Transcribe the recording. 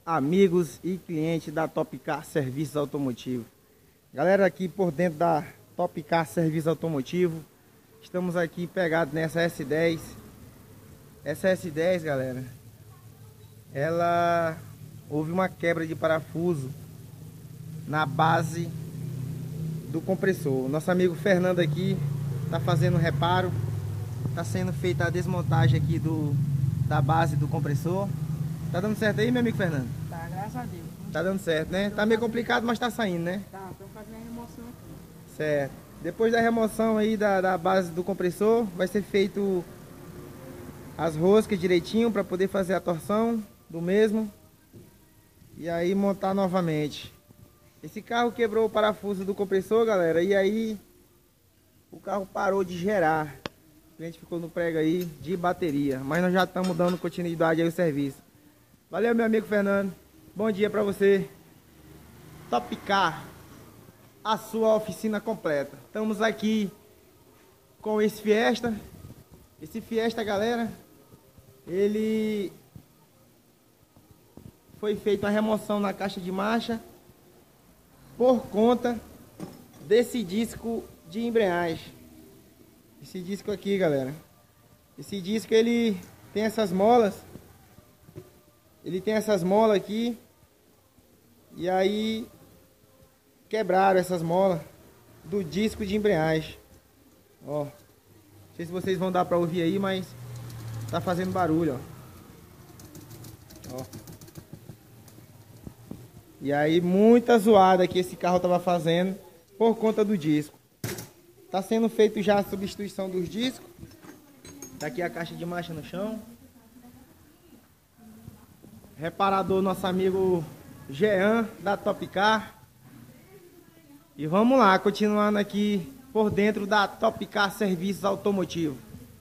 amigos e clientes da Top Car Serviços Automotivos. Galera, aqui por dentro da Top Car Serviços Automotivos, estamos aqui pegados nessa S10. Essa S10, galera, ela houve uma quebra de parafuso na base do compressor. Nosso amigo Fernando aqui está fazendo um reparo. Está sendo feita a desmontagem aqui da base do compressor. Tá dando certo aí, meu amigo Fernando? Tá, graças a Deus. Tá dando certo, né? Tá meio complicado, mas tá saindo, né? Tá, estamos fazendo a remoção aqui. Certo. Depois da remoção aí da base do compressor, vai ser feito as roscas direitinho para poder fazer a torção do mesmo. E aí montar novamente. Esse carro quebrou o parafuso do compressor, galera. E aí o carro parou de gerar. O cliente ficou no prego aí de bateria. Mas nós já estamos dando continuidade aí ao serviço. Valeu, meu amigo Fernando. Bom dia pra você. Top Car, a sua oficina completa. Estamos aqui com esse Fiesta. Esse Fiesta, galera, ele foi feita a remoção na caixa de marcha por conta desse disco de embreagem. Esse disco aqui, galera. Esse disco, ele tem essas molas. Ele tem essas molas aqui. E aí quebraram essas molas do disco de embreagem. Ó. Não sei se vocês vão dar pra ouvir aí, mas tá fazendo barulho, ó. Ó. E aí muita zoada que esse carro tava fazendo por conta do disco. Tá sendo feito já a substituição dos discos. Tá aqui a caixa de marcha no chão. Reparador, nosso amigo Jean, da Top Car. E vamos lá, continuando aqui por dentro da Top Car Serviços Automotivos.